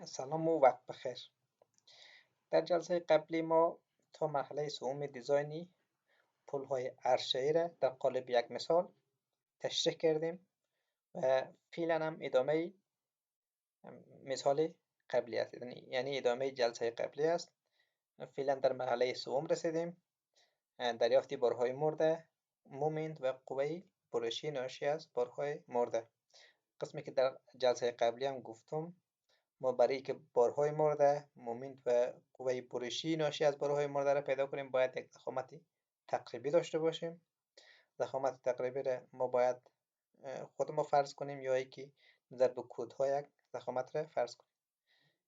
سلام و وقت بخیر. در جلسه قبلی ما تا مرحله سوم دیزاینی پل‌های عرشه‌ای را در قالب یک مثال تشریح کردیم و فعلا هم ادامه مثال قبلی است، یعنی ادامه جلسه قبلی است. فعلا در مرحله سوم رسیدیم، دریافت بارهای مرده، مومنت و قوه برشی ناشی از بارهای مرده. قسمی که در جلسه قبلی هم گفتم، ما برای که بارهای مرده، مومنت و قوه برشی ناشی از بارهای مرده را پیدا کنیم باید یک ضخامت تقریبی داشته باشیم. ضخامت تقریبی را ما باید خودمون فرض کنیم یا یکی نظر به کودها یک ضخامت را فرض کنیم.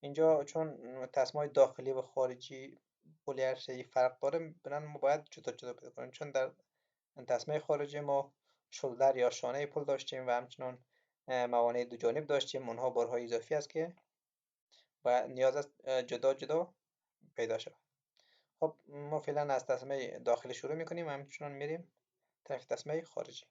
اینجا چون تصمیم‌های داخلی و خارجی پل عرشه‌ای فرق داره، بنابراین ما باید جدا جدا پیدا کنیم. چون در تصمیم خارجی ما شولدر یا شانه پل داشتیم و همچنان موانع دو جانب داشتیم، اونها بارهای اضافی است که و نیاز است جدا جدا پیدا شود. خب ما فعلا از تصمیم داخلی شروع میکنیم و همچنان میریم طرف تصمیم خارجی.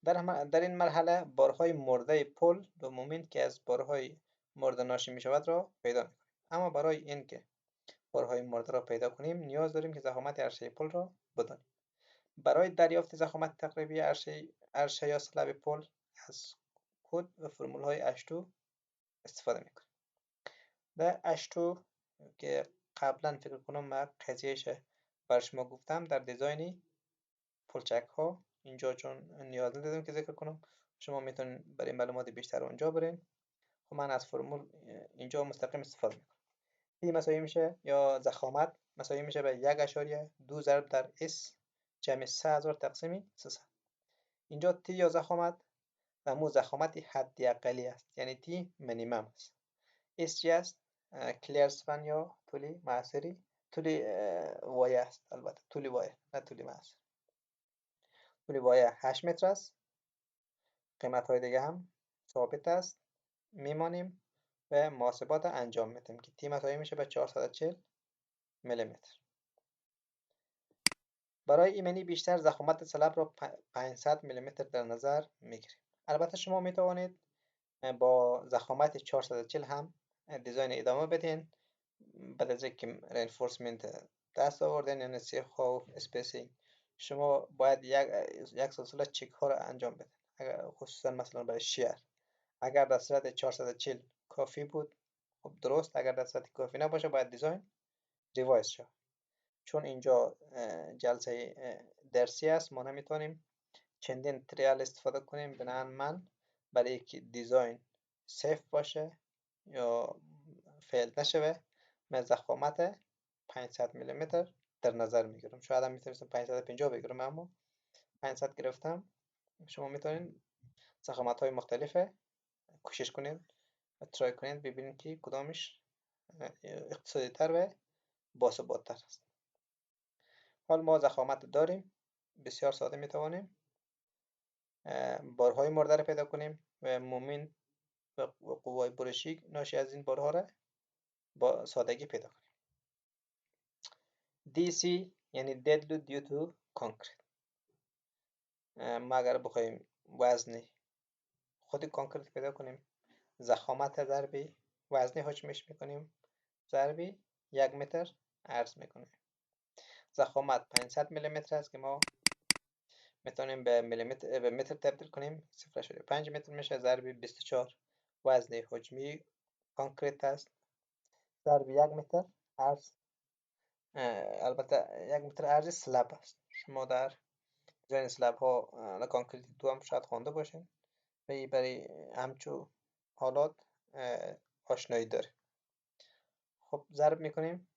در این مرحله بارهای مرده پل و مومنت که از بارهای مرده ناشی می شود را پیدا میکنیم. اما برای این که بارهای مرده را پیدا کنیم نیاز داریم که ضخامت عرشه پل را بدانیم. برای دریافت ضخامت تقریبی عرشه یا سلب پل از کد و فرمول های H2 استفاده میکنیم. در H2 که قبلا فکر کنم من قضیهش بر شما گفتم در دیزاینی پلچک ها، اینجا چون نیاز ندارم که ذکر کنم، شما میتونید برای معلومات بیشتر اونجا برین. خب من از فرمول اینجا مستقیم استفاده میکنم. تی مساوی میشه یا ضخامت مساوی میشه به 1.2 ضرب در S جمع 3000 تقسیم 300. اینجا تی یا ضخامت نمود ضخامت حدی اقلی است، یعنی تی مینیمم است. اس چی است؟ کلیر سپن یا طولی معاصری، طولی وایه است، البته طولی وایه نه طولی معاصر. طولی وایه 8 متر است. قیمت های دیگه هم ثابت است. میمانیم و محاسبات انجام میدیم که تی مساوی میشه به 440 میلیمتر. برای ایمنی بیشتر ضخامت سلب را 500 میلیمتر در نظر میگیریم. البته شما میتوانید با ضخامت 440 هم دیزاین ادامه بدین. بعد از اینکه رینفورسمنت دست آوردین، یعنی سیخ ها و اسپیسینگ، شما باید یک سلسله چک ها را انجام بدین. خصوصا مثلا برای شیر اگر در صورت 440 کافی بود خب درست، اگر در صورت کافی نباشه باید دیزاین ریوایز شد. چون اینجا جلسه درسی است ما نمیتونیم چندین تریال استفاده کنیم، بنابراین من برای اینکه دیزاین سیف باشه یا فیل نشوه من ضخامت 500 میلیمتر در نظر میگیرم. شاید هم میتونستم 550 بگیرم اما 500 گرفتم. شما میتونید ضخامت های مختلفه کوشش کنید و ترای کنید ببینید که کدامش اقتصادی تر و باثبات تر است. حال ما ضخامت داریم، بسیار ساده میتوانیم بارهای مرده را پیدا کنیم و مومنت و قوای برشی ناشی از این بارها را با سادگی پیدا کنیم. DC یعنی dead load due to concrete. ما اگر بخوایم وزن خود کانکریت پیدا کنیم، ضخامت ضربی وزن حجمش میکنیم ضربی 1 متر عرض میکنیم. ضخامت 500 میلیمتر است که ما میتونیم به متر تبدیل کنیم. 0.5 متر میشه ضربی 24 وزن حجمی کانکریت است ضربی 1 متر عرض. البته 1 متر عرض سلب است. شما در دیزاین سلب ها کانکریت دو هم شاید خوانده باشین و برای همچو حالات آشنایی داره. خب ضرب میکنیم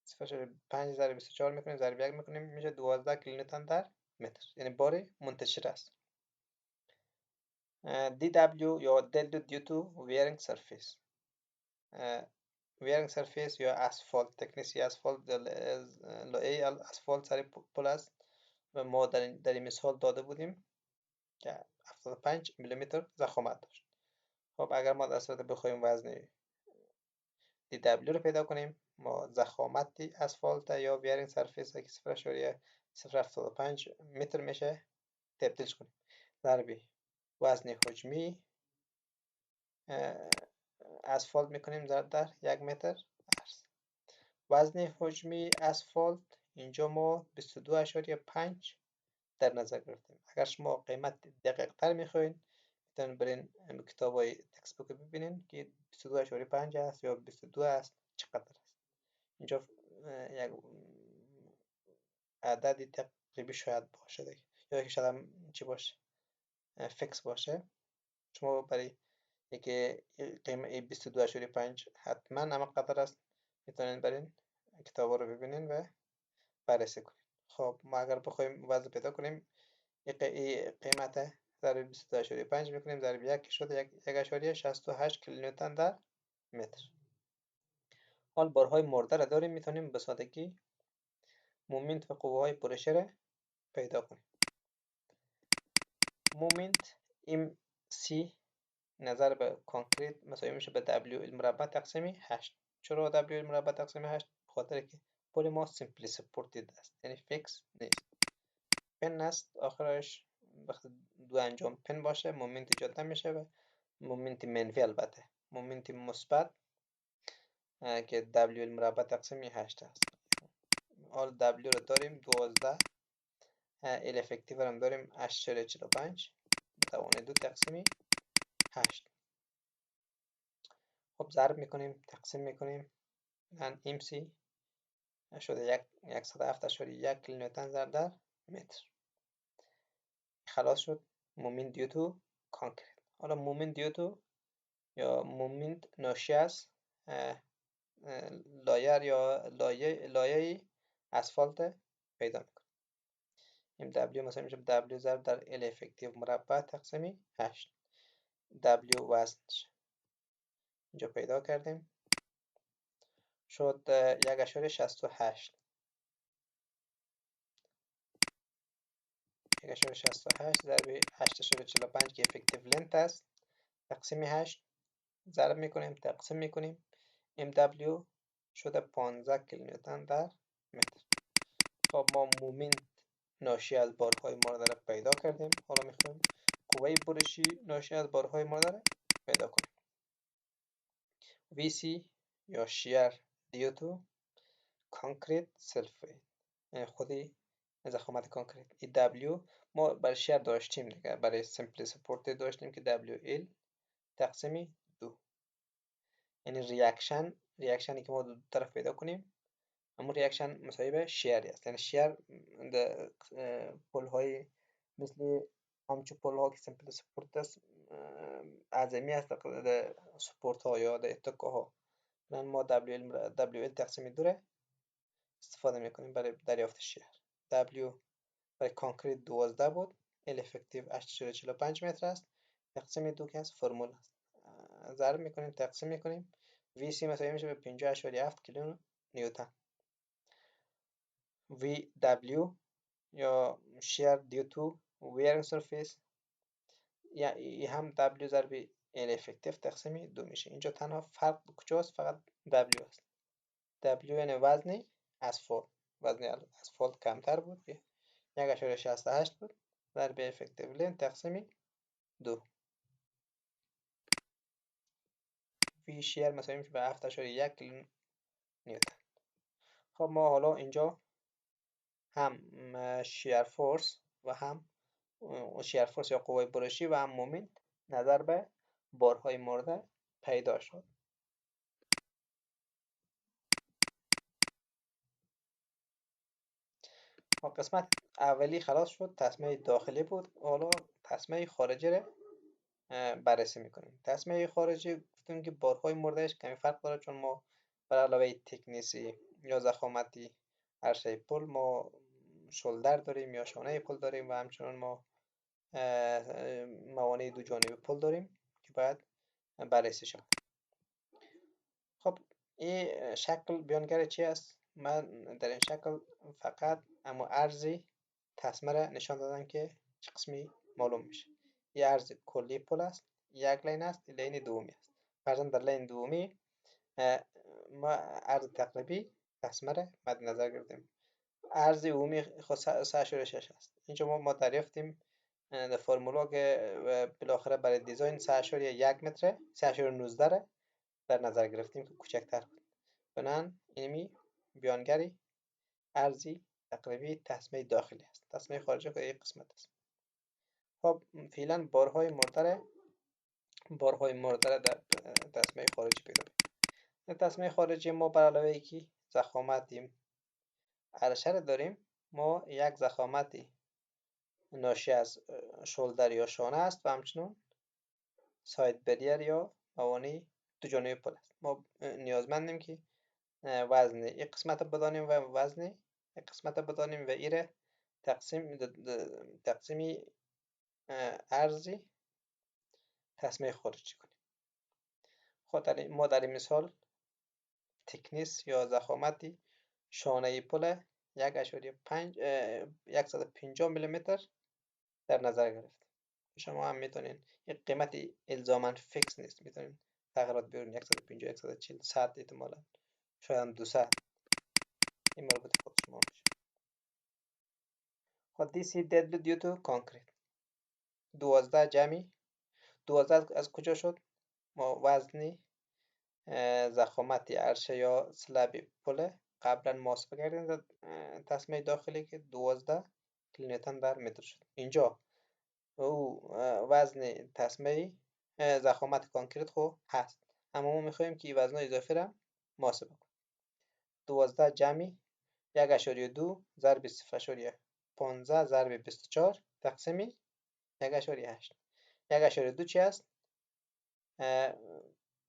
0.5 ضرب 24 میکنیم ضرب 1 میکنیم میشه 12 کیلونیوتن در متر، یعنی بار منتشر است. DW یا dead load due to wearing surface. wearing surface یا اسفالت، تکنیسی اسفالت لایه اسفالت سر پل است و ما در این مثال داده بودیم که 75 میلیمتر ضخامت داشت. خب اگر ما در صورت بخوایم وزن DW رو پیدا کنیم، ما ضخامت اسفالت یا wearing surface که 0.075 متر میشه تبدیل کنیم ضربی وزن حجمی اسفالت میکنیم در 1 متر عرض. وزن حجمی اسفالت اینجا ما 22.5 در نظر گرفتیم. اگر شما قیمت دقیق تر میخواین میتونین برین کتاب های تکست بوک ببینین که 22.5 است یا 22 است چقدر است. اینجا یک عددی تقریبی شاید باشه دیگه، یا که شاید هم چی باشه فکس باشه. شما برای اینکه قیمت 22.5 حتما اما قدر است میتونین برین کتاب رو ببینین و بررسی کنین. خب ما اگر بخوایم وزن پیدا کنیم قیمت ضریب 22.5 میکنیم ضریب 1 شده 1.68 کیلونیوتن در متر. حال بارهای مرده را داریم، میتونیم به سادگی مومنت و قوه های برشه را پیدا کنیم. مومنت ام سی نظر به کانکریت مساوی میشه به دبلیو المربع تقسیم 8. چرا دبلیو المربع تقسیم 8؟ بخاطر که پول ما سیمپلی سپورتید است، یعنی فیکس نیست. پن است آخرش وقتی دو انجام پن باشه مومنت ایجاد نمیشه و مومنت منفی، البته مومنت مثبت که دبلیو المربع تقسیم 8 است. حال دبلیو رو داریم 12، ال افکتیو هم داریم 8.45 به توان 2 تقسیم 8. خب ضرب میکنیم تقسیم میکنیم من ام سی شده 107.1 کیلونیوتن ضرب در متر. خلاص شد مومنت دیو تو کانکریت. حالا مومنت دیو تو یا مومنت ناشی از لایر یا لایه اسفالت پیدا میکنیم. این دبلیو مثلا میشه دبلیو ضرب در ال افکتیو مربع تقسیم 8. دبلیو وزنش اینجا پیدا کردیم شد 1.68 ضرب 8.45 که افکتیو لنت است تقسیم 8 ضرب میکنیم تقسیم میکنیم ام دبلیو شده 15 کیلونیوتن در متر. خب ما مومنت ناشی از بارهای مرده را پیدا کردیم. حالا میخوایم قوه برشی ناشی از بارهای مرده را پیدا کنیم. VC یا شیر دیو تو کانکریت سلف ویت، یعنی خودی ضخامت کانکریت. ای دبلیو ما برای شیر داشتیم دیگه، برای سیمپلی سپورت داشتیم که دبلیو ال تقسیم 2، یعنی ریاکشنی که ما دو طرف پیدا کنیم همون ریاکشن مساوی به شیری است. یعنی شیر در پل های مثل همچو پل ها که سیمپل سپورت است اعظمی است در سپورت ها یا در اتکا ها. ما دبلیو ال تقسیم 2 استفاده میکنیم برای دریافت شیر. دبلیو برای کانکریت 12 بود، ال افکتیو 8.45 متر است تقسیم 2 که از فرمول است. ضرب میکنیم تقسیم میکنیم وی سی مساوی میشه به 50.7 کیلو نیوتن. وی دبلیو یا شیر دیو تو ویرینگ سرفیس یا هم دبلیو ضرب ال افکتیو تقسیم 2 میشه. اینجا تنها فرق کجاست؟ فقط دبلیو است. دبلیو یعنی وزن اسفالت، وزن اسفالت کمتر بود 1.68 بود ضرب افکتیو لنت تقسیم 2. وی شیر مساوی میشه به 7.1 کیلو نیوتن. خب ما حالا اینجا هم شیر فورس و هم شیر فورس یا قوه برشی و هم مومنت نظر به بارهای مرده پیدا شد. قسمت اولی خلاص شد، تصمیه داخلی بود. حالا تصمیه خارجی رو بررسی میکنیم. تصمیه خارجی گفتیم که بارهای مردهش کمی فرق داره، چون ما بر علاوه تکنیسی یا ضخامتی عرشه پل ما شولدر داریم یا شانه پل داریم و همچنان ما موانع دو جانبه پل داریم که باید بررسی شود. خب این شکل بیانگر چی است؟ من در این شکل فقط اما عرضی تصمه را نشان دادم که چه قسمی معلوم میشه. این عرض کلی پل است، یک لین است، لین دومی است. فرضاً در لین دومی ما عرض تقریبی تصمه را مد نظر گرفتیم. عرض عمومی خود 3.6 است. اینجا ما دریافتیم در فرمولا که بالاخره برای دیزاین 3.1 متره 3.19 در نظر گرفتیم که کوچکتر بود. بنابراین اینمی بیانگری ارزی تقریبی تسمه داخلی است. تسمه خارجی که این قسمت است. خب فعلا بارهای مرده در تسمه خارجی پیدا کنیم. تسمه خارجی ما بر علاوه ای که ضخامت عرشه را داریم، ما یک ضخامتی ناشی از شولدر یا شانه است و همچنین ساید بریر یا موانع دو جانبه پل است. ما نیازمندیم که وزن این قسمت بدانیم و وزن این قسمت بدانیم و ایره تقسیم ارزی تسمه خارجی کنیم. خب ما در این مثال تکنیس یا ضخامتی شانه پل 150 میلیمتر در نظر گرفت. شما هم میتونین این قیمت الزاما فیکس نیست، میتونین تغییرات بیارین 150 140 100 احتمالا شاید هم 200 این مربوط خود شما میشه. خب this is deadly due to concrete 12 جمعی 12 از کجا شد؟ ما وزنی ضخامت عرشه یا سلب پل قبلا محاسبه کردیم در تسمه داخلی که 12 کیلونیوتن در متر شد. اینجا او وزن تسمه ضخامت کانکریت خو هست، اما ما میخوایم که این وزن اضافی را محاسبه کنیم. 12 جمعی 1.2 ضرب 0.15 ضرب 24 تقسیم 1.8. 1.2 چی است؟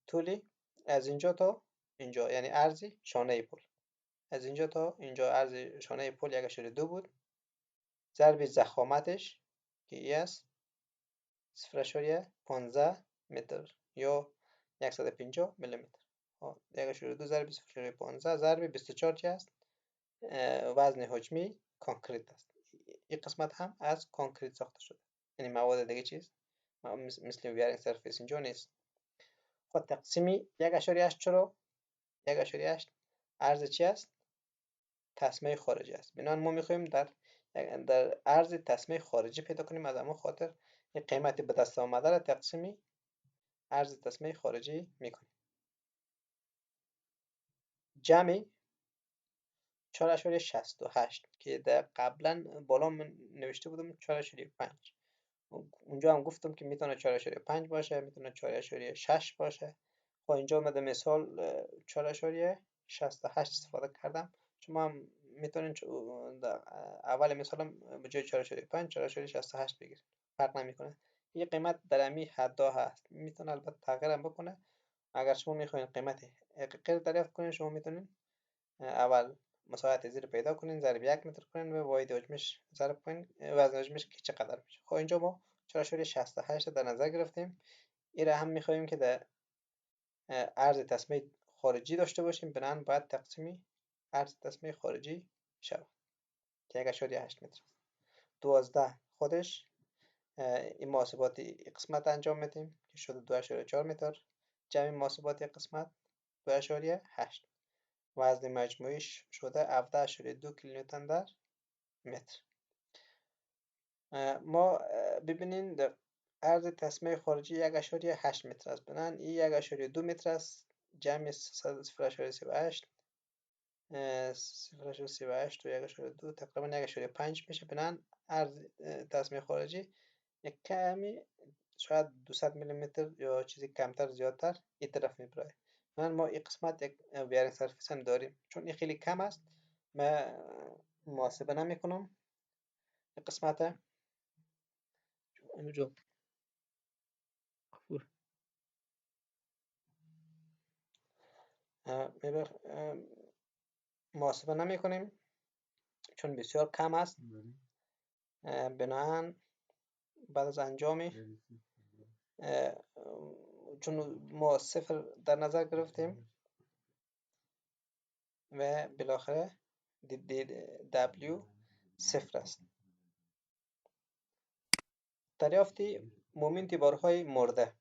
طولی از اینجا تا اینجا، یعنی عرضی شانه پل از اینجا تا اینجا، عرض شانه پل 1.2 بود ضرب ضخامتش که ای است 0.15 متر یا 150 میلیمتر. 1.2 ضرب 0.15 ضرب 24 چی است؟ وزن حجمی کانکریت است. این قسمت هم از کانکریت ساخته شده، یعنی مواد دیگه چیز مثل ویرینگ سرفیس اینجا نیست. خب تقسیمی 1.8 چرا؟ 1.8 عرض چی است؟ تسمه خارجی است. بنابراین ما میخوایم در عرض تسمه خارجی پیدا کنیم، از همون خاطر این قیمت به دست آمده را تقسیمی عرض تسمه خارجی میکنیم. جمع 4.68 که در قبلا بالا من نوشته بودم 4.5. اونجا هم گفتم که میتونه 4.5 باشه، میتونه 4.6 باشه. خب اینجا اومده مثال 4.68 استفاده کردم. شما هم میتونین اول مثالم به جای 4.5 4.68 بگیرید، فرق نمیکنه. این قیمت در امی حدا هست، میتونه البته تغییر هم بکنه. اگر شما میخواین قیمت غیر دریافت کنین، شما میتونین اول مساحت زیر پیدا کنین، ضرب 1 متر کنین و واحد حجمش ضرب کنین وزن حجمش که چقدر میشه. خب اینجا ما 4.68 در نظر گرفتیم. این را هم میخوایم که در عرض تسمه خارجی داشته باشیم، بنابراین باید تقسیمی عرض تسمه خارجی شود که 1.8 متر. 12 خودش این محاسبات قسمت انجام میدیم که شده 2.4 متر. جمع محاسبات قسمت 2.8. وزن مجموعیش شده 17.2 کیلونیوتن در متر. ما ببینین در عرض تسمه خارجی 1.8 متر است، بنابراین این 1.2 متر است. جمع 0.38 0.38 و 1.2 تقریبا 1.5 میشه. بنابراین عرض تسمه خارجی یک کمی شاید 200 میلیمتر یا چیزی کمتر زیادتر این طرف میبره. من ما این قسمت یک ویرینگ سرفیس هم داریم، چون این خیلی کم است من محاسبه نمی کنم. این قسمت اینجا محاسبه نمی کنیم چون بسیار کم است. بنابراین بعد از انجامی چون ما صفر در نظر گرفتیم و بالاخره W صفر است. دریافتی مومنت بارهای مرده.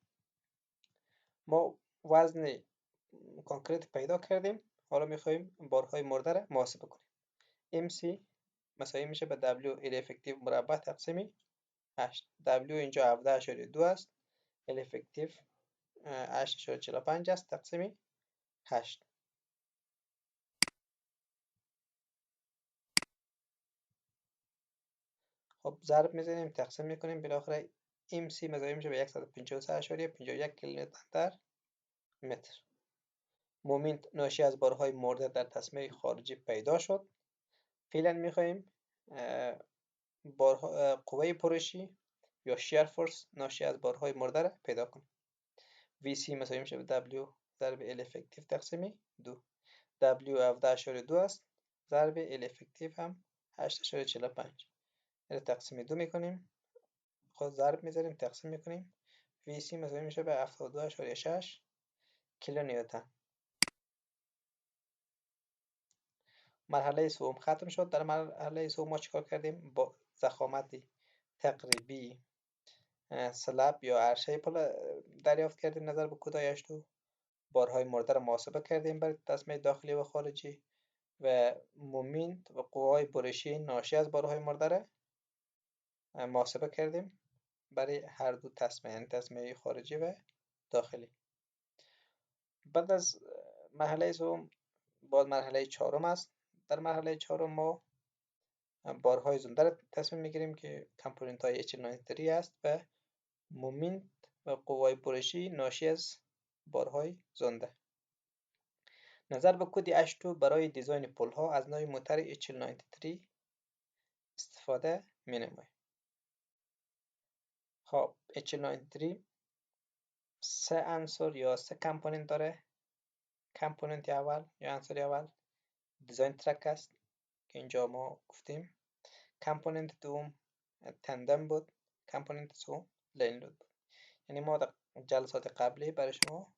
ما وزن کانکریت پیدا کردیم، حالا میخوایم بارهای مرده را محاسبه کنیم. MC مساوی میشه به W ال افکتیو مربع تقسیم 8. W اینجا 17.2 است، ال افکتیو 8.45 است تقسیم 8. خب ضرب میزنیم تقسیم میکنیم، بالاخره این سی مضاعی میشه به 153.51 کیلومتر در متر. مومنت ناشی از بارهای مرده در تسمه خارجی پیدا شد. فعلا میخواهیم قوه پرشی یا شیر فورس ناشی از بارهای مرده را پیدا کنیم. VC مساوی میشه به W ضرب L افکتیو تقسیم 2. W 17.2 است ضرب L افکتیو هم 8.45. را تقسیم 2 میکنیم، خود ضرب میذاریم تقسیم میکنیم. VC مساوی میشه به 72.6 کیلو نیوتن. مرحله سوم ختم شد. در مرحله سوم ما چیکار کردیم؟ با ضخامت تقریبی سلب یا عرشه پل دریافت کردیم نظر به کودای H2. بارهای مرده را محاسبه کردیم برای تسمه داخلی و خارجی و مومنت و قوای برشی ناشی از بارهای مرده را محاسبه کردیم برای هر دو تسمه، یعنی تسمه خارجی و داخلی. بعد از مرحله سوم باز مرحله چهارم است. در مرحله چهارم ما بارهای زنده را تصمیم میگیریم که کامپوننت های H93 است و مومنت و قوای برشی ناشی از بارهای زنده. نظر به کد H2 برای دیزاین پل ها از نوع موتور H93 استفاده می نماییم. خب H93 سه عنصر یا سه کامپوننت داره. کامپوننت اول یا عنصر اول دیزاین ترک است که اینجا ما گفتیم. کامپوننت دوم تندم بود. کامپوننت سوم لین لود بود. یعنی ما در جلسات قبلی برای شما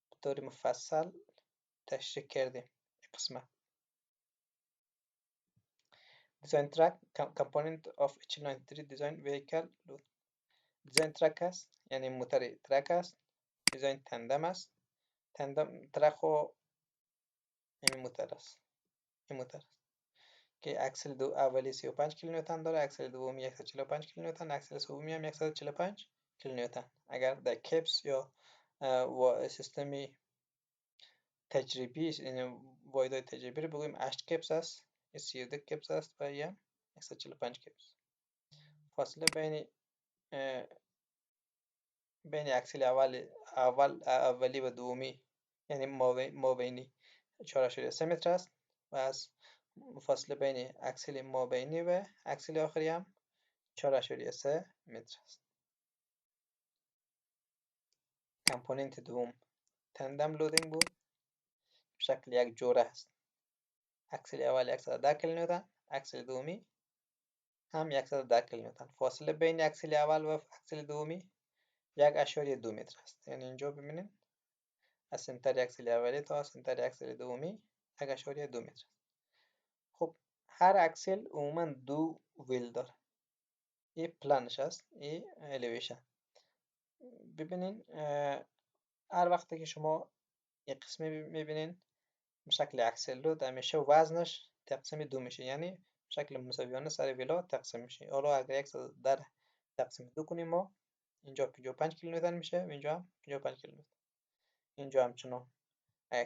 به طور مفصل تشریح کردیم قسمت. دیزاین ترک component of H93 design vehicle load. دیزاین ترک است یعنی موتور ترک است. دیزاین تندم است. تندم ترک و این موتور است. این موتور است که اکسل دو اولی 35 کیلونیوتن داره، اکسل دومی 145 کیلونیوتن، اکسل سومی هم 145 کیلونیوتن. اگر در کپس یا سیستمی تجربی یعنی واحدهای تجربی رو بگوییم 8 کپس است، 32 کپس است و یا 145 کپس. فاصله بین اکسل اولی و دومی یعنی مابینی 4.3 متر است و از فاصله بین اکسل مابینی و اکسل آخری هم 4.3 متر است. کامپوننت دوم تندم لودینگ بود، شکل یک جوره است. اکسل اول 110 کیلونیوتن، اکسل دومی هم 110 کیلونیوتن. فاصله بین اکسل اول و اکسل دومی 1.2 متر است. یعنی اینجا ببینید از سنتر اکسل اولی تا سنتر اکسل دومی 1.2 متر است. خب هر اکسل عموما دو ویل داره. این پلانش است، این الیویشن. ببینین هر وقتی که شما یک قسمی میبینین شکل اکسل لود همیشه وزنش تقسیم 2 میشه، یعنی شکل مساویانه سر ویلا تقسیم میشه. حالا اگر 110 تقسیم 2 کنیم ما اینجا 55 کیلونیوتن میشه و اینجا هم 55 کیلونیوتن. اینجا همچنان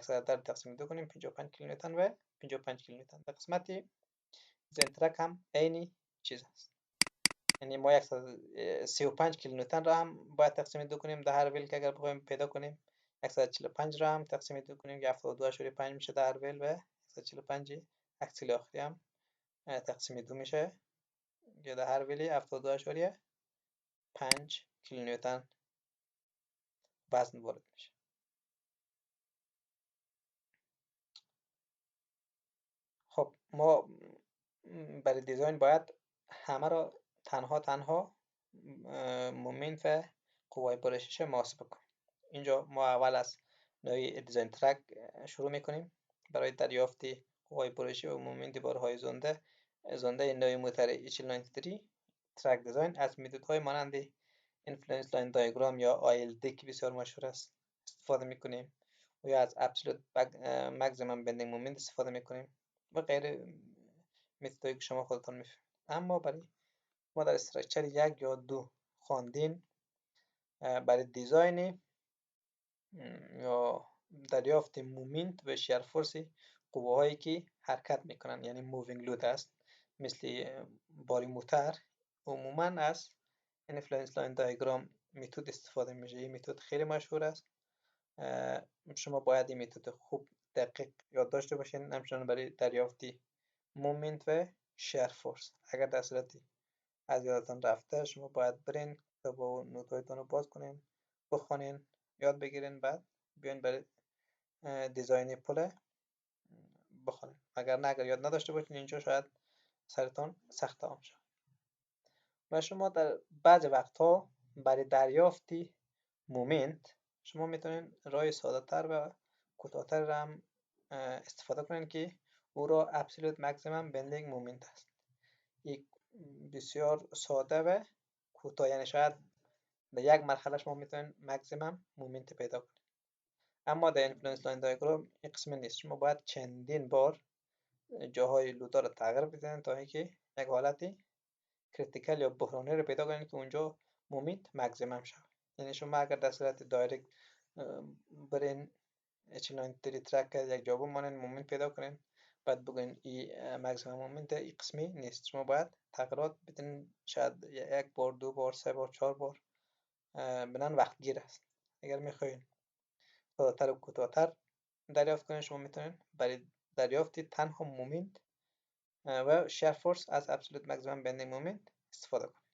110 تقسیم 2 کنیم 55 کیلونیوتن و 55 کیلونیوتن. در قسمت زنترک هم عینی چیز است. یعنی ما 135 کیلونیوتن را هم باید تقسیم 2 کنیم در هر ویل که اگر بخوایم پیدا کنیم. 145 را هم تقسیم 2 کنیم که 72.5 میشه در هر ویل و 145 اکسل آخری هم تقسیم 2 میشه که در هر ویلی 72.5 کیلونیوتن وزن وارد میشه. خب ما برای دیزاین باید همه را تنها مومنت و قوای برشش محاسبه کنیم. اینجا ما اول از نوع دیزاین ترک شروع میکنیم برای دریافت قوای برشی و مومنت بارهای زنده نوع موتور H93 ترک دیزاین از میتودهای مانند اینفلوئنس لاین دیاگرام یا ILD که بسیار مشهور است استفاده میکنیم و یا از ابسولوت ماکسیمم بندینگ مومنت استفاده میکنیم و غیره میتودهایی که شما خودتون میفهمید. اما برای ما در استراکچر یک یا دو خواندین برای دیزاین یا دریافت مومنت و شیر فورس قوهایی که حرکت میکنن، یعنی مووینگ لود است، مثل باری موتر. عموما از اینفلوئنس لاین دیاگرام متد استفاده میشه. این متد خیلی مشهور است. شما باید این متد خوب دقیق یاد داشته باشین، همچنان برای دریافت مومنت و شیر فورس. اگر در صورتی از یادتان رفته، شما باید برین کتاب و نوت‌هایتان رو باز کنین، بخونین، یاد بگیرین، بعد بیاین برای دیزاین پل بخونین. اگر یاد نداشته باشین، اینجا شاید سرتان سخت تمام شد. و شما در بعض وقتها برای دریافت مومنت شما میتونین راه ساده تر و کوتاه‌تر را هم استفاده کنین که او را ابسولوت ماکسیمم بندینگ مومنت است. یک بسیار ساده و کوتاه، یعنی شاید در یک مرحله شما میتونین ماکسیمم مومنت پیدا کنین. اما در اینفلوئنس لاین دیاگرام این قسم نیست. شما باید چندین بار جاهای لودا رو تغییر بدین تا اینکه یک حالت کریتیکال یا بحرانی رو پیدا کنین که اونجا مومنت ماکسیمم شود. یعنی شما اگر در صورت دایرکت برین H93 ترک یک جا بمانین، مومنت پیدا کنین، بعد بگوین این ماکسیمم مومنت این قسمی نیست. شما باید تغییرات بدین، شاید یک بار، دو بار، سه بار، چهار بار، بنان وقت گیر است. اگر میخواین ساده‌تر و کوتاه‌تر دریافت کنین، شما میتونین برای دریافت تنها مومنت و شیر فورس از ابسولوت ماکسیمم بندینگ مومنت استفاده کنین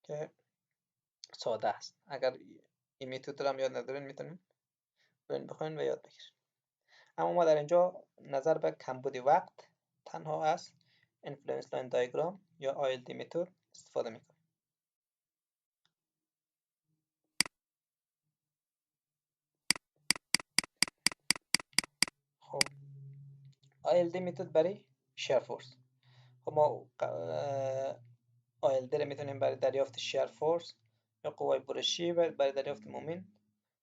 که ساده است. اگر این متد رو هم یاد ندارین، میتونین برین بخونین و یاد بگیرین. اما ما در اینجا نظر به کمبود وقت تنها از اینفلوئنس لاین دیاگرام یا ILD متد استفاده میکنیم. خب ILD متد برای شیر فورس. خب ما ILD رو میتونیم برای دریافت شیر فورس یا قوای برشی و برای دریافت مومنت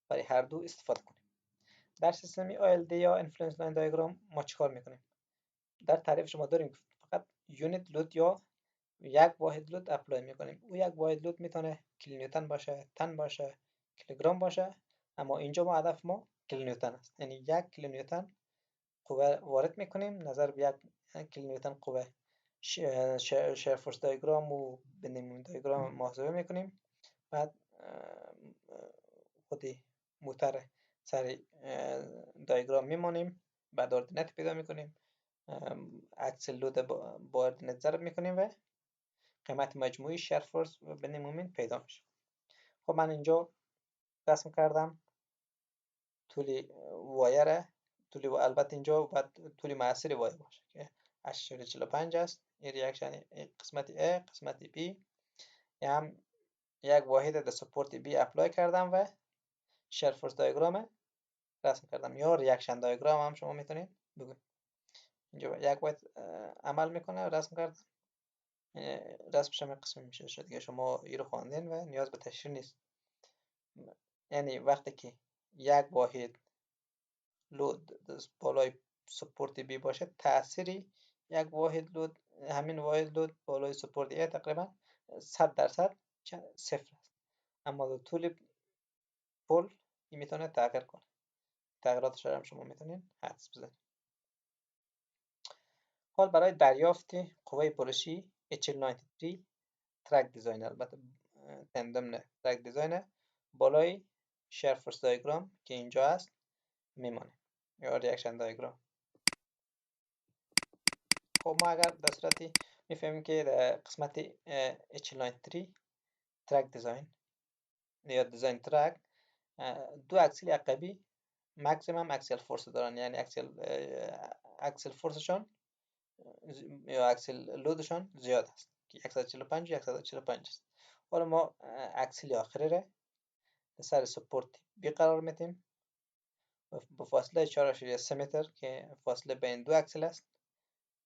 برای هر دو استفاده کنیم. در سیستم ILD یا اینفلوئنس لاین دیاگرام ما چیکار میکنیم؟ در تعریف شما داریم فقط یونیت لود یا یک واحد لود اپلای میکنیم. او یک واحد لود میتونه کیلونیوتن باشه، تن باشه، کیلوگرم باشه، اما اینجا ما هدف ما کیلونیوتن است. یعنی یک کیلونیوتن قوه وارد میکنیم، نظر به یک کیلونیوتن قوه شیر فورس دیاگرام و بندینگ دیاگرام محاسبه میکنیم. بعد خودی موتر سر دیاگرام میمانیم، بعد اردینت پیدا میکنیم، عکس لود با اردینت ضرب میکنیم و قیمت مجموعی شیر فورس و بندینگ مومنت پیدا میشه. خب من اینجا رسم کردم طول وایر، البته اینجا باید طول مؤثر وایر باشه که 8.45 است. این ریاکشن قسمت A، قسمت B، هم یک واحد در سپورت B اپلای کردم و شیر فورس دیاگرام رسم کردم، یا ریاکشن دیاگرام هم شما میتونید بگید. اینجا یک واحد عمل میکنه، رسم کردم، رسمش هم قسم میشه دیگه. شما این رو خواندین و نیاز به تشریح نیست. یعنی وقتی که یک واحد لود بالای سپورت بی باشه، تأثیری یک واحد لود، همین واحد لود بالای سپورت ای تقریبا 100% صفر است. اما در طول پل این میتونه تغییر کنه. تغییراتش هم شما میتونین حدس بزنید. حال برای دریافت قوه پرشی H93 ترک دیزاین، البته تندم نه، ترک دیزاین بالای شیر فورس دیاگرام که اینجا است میمانه، یا ریاکشن دیاگرام. خب ما اگر در صورتی میفهمیم که در قسمت H93 ترک دیزاین یا دیزاین ترک دو اکسل عقبی ماکسیمم اکسل فورس دارن، یعنی اکسل فورسشان یا اکسل لودشان زیاد است که 145 و 145 است. حالا ما اکسل آخری را سر سپورت بی قرار میدیم با فاصله 4.3 متر که فاصله بین دو اکسل است.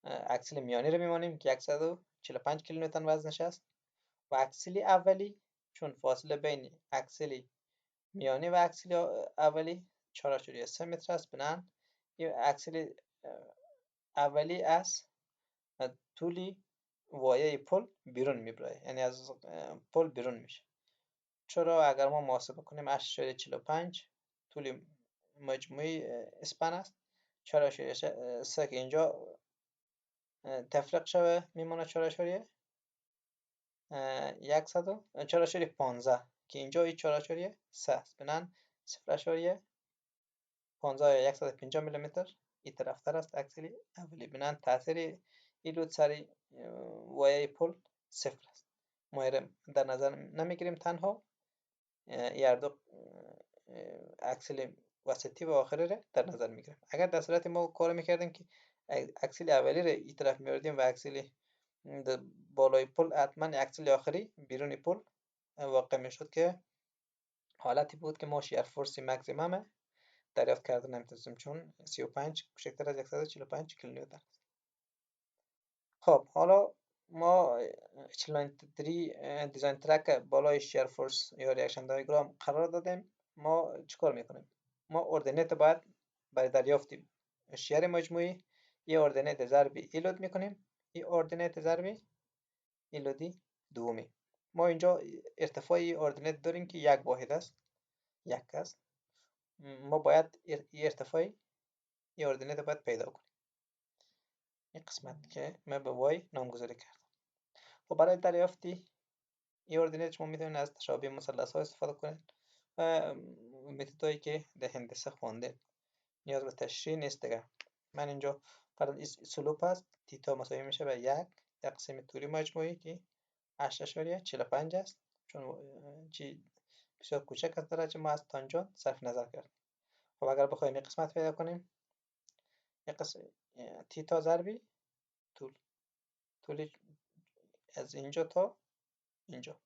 اکسل میانی رو میمانیم که 145 کیلونیوتن وزنش است و اکسل اولی، چون فاصله بین اکسل میانی و اکسل اولی 4.3 متر است، بنابراین این اکسل اولی از طول وایه پل بیرون میبره، یعنی از پل بیرون میشه. چرا اگر ما محاسبه کنیم 8.45 طول مجموعی اسپن است، 4.3 که اینجا تفریق شوه میمونه 4.15 که اینجا ای 4.3 است، بنان 0.15 یا 150 میلیمتر این طرفتر است اکسلی اولی، بنان تاثیر ایلود سر وایه پل صفر است. ما در نظر نمیگیریم، تنها هر دو اکسل وسطی و آخری را در نظر میگیریم. اگر در صورت ما کار میکردیم که اکسل اولی را این طرف میوردیم و اکسل بالای پل حتما اکسل آخری بیرون پل واقع میشد که حالتی بود که ما شیر فورس مکسیمم دریافت کردن نمیتونستیم، چون 35 کوچکتر از 145 کیلونیوتن است. خب حالا ما اچلون 3 دیزاین ترک بالای شیر فورس یا ریاکشن دیاگرام قرار دادیم. ما چیکار میکنیم؟ ما اردینیت باید برای دریافت شیر مجموعی یه اردینیت ضربی ایلود میکنیم، این اردینیت ضربی ایلودی دومی. ما اینجا ارتفاع اردینیت داریم که یک واحد است، یک است. ما باید ارتفاع اردینیت باید پیدا کنیم. این قسمت که من به وای نامگذاری کردم. و برای دریافتی این اردینیت شما میتونید از تشابه مثلث ها استفاده کنید و متدایی که در هندسه خوانده نیاز به تشریح نیست دیگه. من اینجا فرض سلوپ هست، تیتا مساوی میشه به یک تقسیم طول مجموعی که 8.45 است، چون چی بسیار کوچک از درجه ما از تانجانت صرف نظر کرد. خب اگر بخوایم این قسمت پیدا کنیم، یک قسم تیتا ضربی طول از اینجا تا اینجا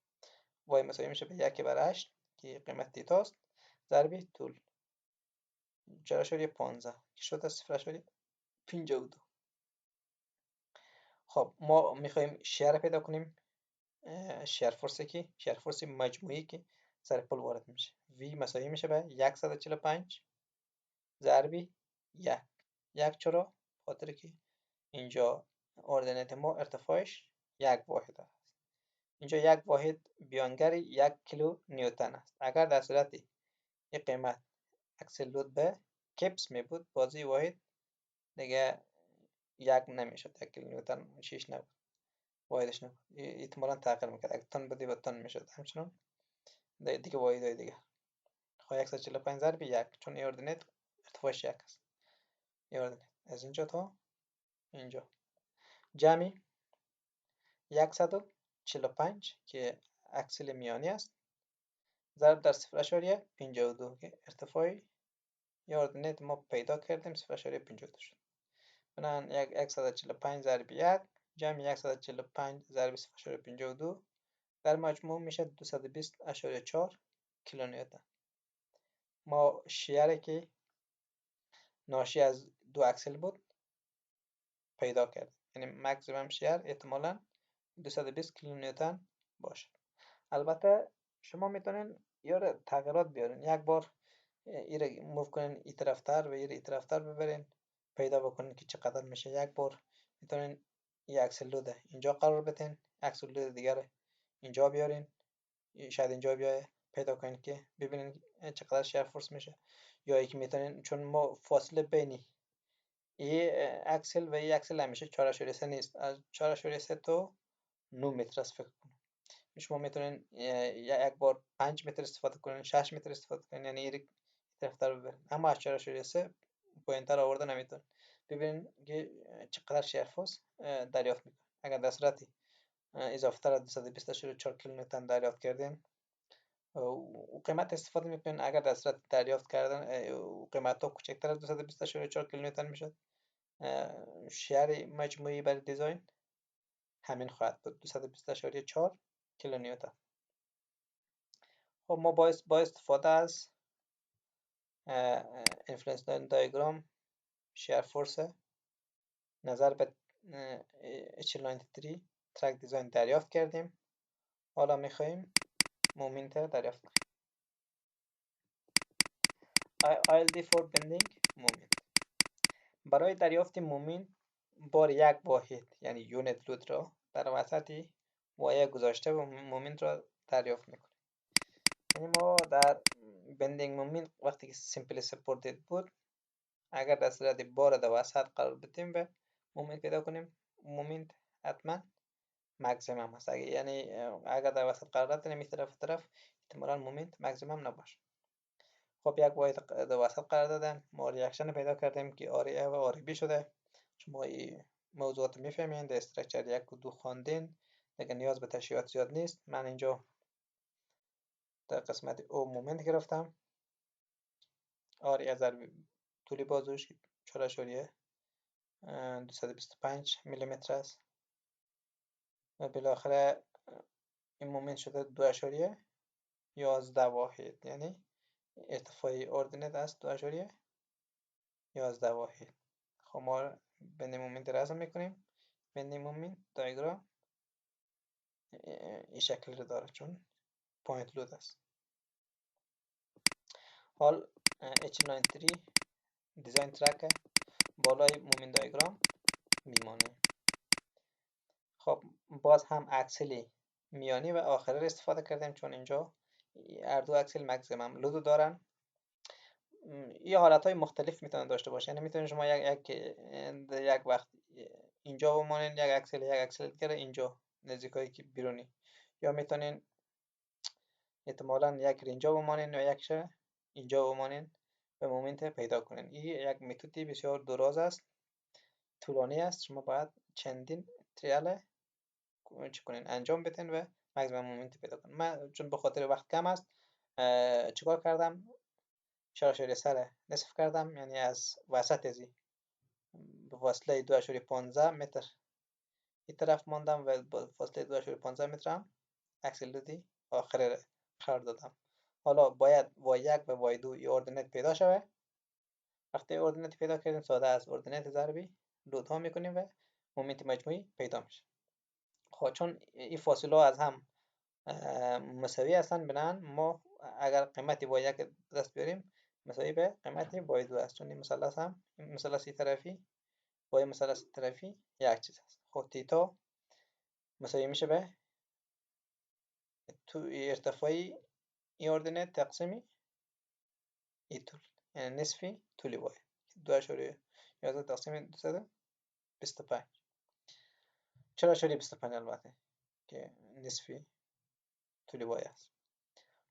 وای مساوی میشه به 1/8 که قیمت تیتاست ضربی طول 4.15 که شده 0.52. خب ما میخوایم شیر پیدا کنیم، شیر فورس که شیر فورس مجموعی که سر پل وارد میشه، وی مساوی میشه به 145 ضربی یک. چرا؟ خاطر که اینجا اردینیت ما ارتفاعش یک واحد است، اینجا یک واحد بیانگر 1 کیلو نیوتن است. اگر در صورت این قیمت اکسل لود به کپس می بود، بازی واحد دیگه یک نمیشد، 1 کیلو نیوتن 6 نبود، واحدش نبود، احتمالا تغییر میکرد، اگه تن بودی به تن میشد همچنان دیگه واحد های دیگه. خب 145 ضرب یک، چون این اردینیت ارتفاعش یک است، این اردینیت از اینجا تا اینجا جمعی 145 که اکسل میانی است ضرب در 0.52 که ارتفاعی یا اردینیت ما پیدا کردیم 0.52 شد. بنابراین 145 ضرب 1 جمع 145 ضرب 0.52 در مجموع میشه 220.4 کیلونیوتن. ما شیری که ناشی از دو اکسل بود پیدا کردیم، یعنی مکسیمم شیر احتمالاً 220 کیلونیوتن باشه. البته شما میتونین یا تغییرات بیارین، یک بار این موو کنین این طرفتر و این طرفتر ببرین پیدا بکنین که چقدر میشه. یک بار میتونین این اکسل لود اینجا قرار بدین، اکسل لود دیگر اینجا بیارین، شاید اینجا بیایه پیدا کنین که ببینین چقدر شیر فورس میشه. یا یکی میتونین، چون ما فاصله بینی این اکسل و این اکسل همیشه 4.3 نیست، از 4.3 تا 9 متر است فکر کنم. شما میتونین یک بار 5 متر استفاده کنین، 6 متر استفاده کنین، یعنی یک طرفتر ببرین، اما از 4.3 پایینتر آورده نمیتون. ببینین که چقدر شیر فورس دریافت میکنه. اگر در صورت اضافه تر از 224 کیلومتر دریافت کردین و قیمت استفاده میکنین، اگر در صورت دریافت کردن قیمت ها کوچکتر از 224 کیلومتر میشد، شیر مجموعی برای دیزاین همین خواهد بود 220.4 کیلونیوتن. خب ما با استفاده از اینفلوئنس دیاگرام شیر فورس نظر به اچلون 3 ترک دیزاین دریافت کردیم. حالا میخواییم مومنت دریافت کنیم. ILD for bending مومنت. برای دریافت مومنت بار یک واحد یعنی یونت لود را در وسط وایه گذاشته و مومنت را دریافت میکنیم. یعنی ما در بندینگ مومنت وقتی که سیمپلی سپورتد بود اگر در صورت بار در وسط قرار بدیم و مومنت پیدا کنیم، مومنت حتما مکسیمم هست. یعنی اگر در وسط قرار دادیم این طرف احتمالاً مومنت مکسیمم نباشه. خب یک واحد در وسط قرار دادم، ما ریاکشن پیدا کردیم که آری ا و آری بی شده. شما این موضوعات میفهمین در استرکچر 1 و 2 خواندین دیگه، نیاز به تشریحات زیاد نیست. من اینجا در قسمت او مومنت گرفتم، آری ا ضرب طول بازوش 4.225 میلیمتر است و بالاخره این مومنت شده 2.11 واحد، یعنی ارتفاع اردنت است 2.11 واحد. خب ما بندینگ مومنت رسم میکنیم. بندینگ مومنت دایگرام این شکل رو داره چون پوینت لود است. حال H93 دیزاین ترک بالای مومنت دایگرام میمانه. خب باز هم اکسلی میانی و آخری رو استفاده کردیم چون اینجا هر دو اکسل مکسیمم لود دارن. این حالت های مختلف میتونن داشته باشه، یعنی میتونید شما یک وقت اینجا بمانین یک اکسل دیگه اینجا نزدیکایی که بیرونی، یا میتونین احتمالاً یک اینجا بمانین و یک اینجا بمانین و مومنت پیدا کنین. این یک متدی بسیار دراز است، طولانی است. شما باید چندین تریال انجام بدین و مکسیمم مومنت پیدا کنین. من چون به خاطر وقت کم است چیکار کردم؟ شراشری سر نصف کردم، یعنی از وسط ازی به فاصله 2.15 متر این طرف ماندم و با فاصله 2.15 متر هم اکسل لودی آخر قرار دادم. حالا باید y1 و y2 ای اردینت پیدا شوه. وقتی اردینت پیدا کردیم ساده از اردینت ضربی لود ها میکنیم و مومنت مجموعی پیدا میشه. خب چون این فاصله از هم مساوی هستن بنان ما اگر قیمت y1 دست بیاریم مساوی به قیمت y2 است، چون این مثلث هم مثلثی طرفی با مثلث طرفی یک چیز است. خب تیتا مساوی میشه به تو ارتفاعی این اردینت تقسیمی ای طول، یعنی نصفی طولی وای 2.11 تقسیم 225 4.25 البته که نصفی طولی وای است.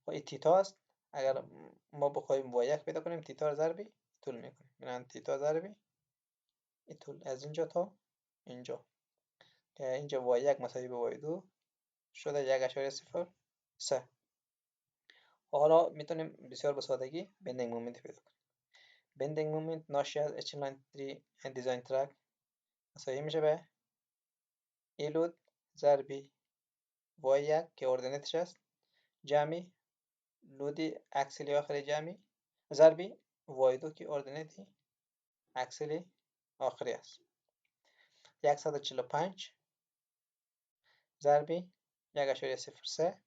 خب این تیتا است. اگر ما بخوایم وای یک پیدا کنیم تیتا رو ضربی طول میکنیم، یعنی تیتا ضربی این طول از اینجا تا اینجا که اینجا وای یک مساوی به وای دو شده 1.03. حالا میتونیم بسیار به سادگی بندینگ مومنت پیدا کنیم. بندینگ مومنت ناشی از H93 دیزاین ترک مساوی میشه به ای لود ضربی وای یک که اردینتش است جمعی لودی اکسلی آخری جمعی ضربی وای دو که اردینتی اکسلی آخری است 145 ضربی 1.03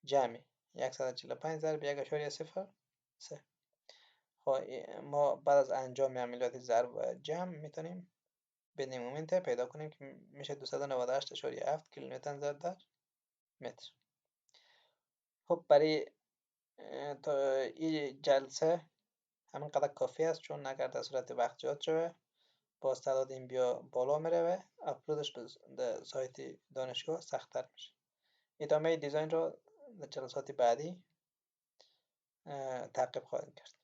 جمعی 145 ضرب 1.03. خب ما بعد از انجام عملیات ضرب و جمع میتونیم بندینگ مومنت پیدا کنیم که میشه 298.7 کیلومتر ضرب در متر. خب برای این جلسه همین قدر کافی است، چون اگر در صورت وقت زیاد شوه باز تعداد این بیا بالا میره و اپلودش به سایت دانشگاه سخت‌تر میشه. ادامه دیزاین رو در جلسات بعدی تعقیب خواهیم کرد.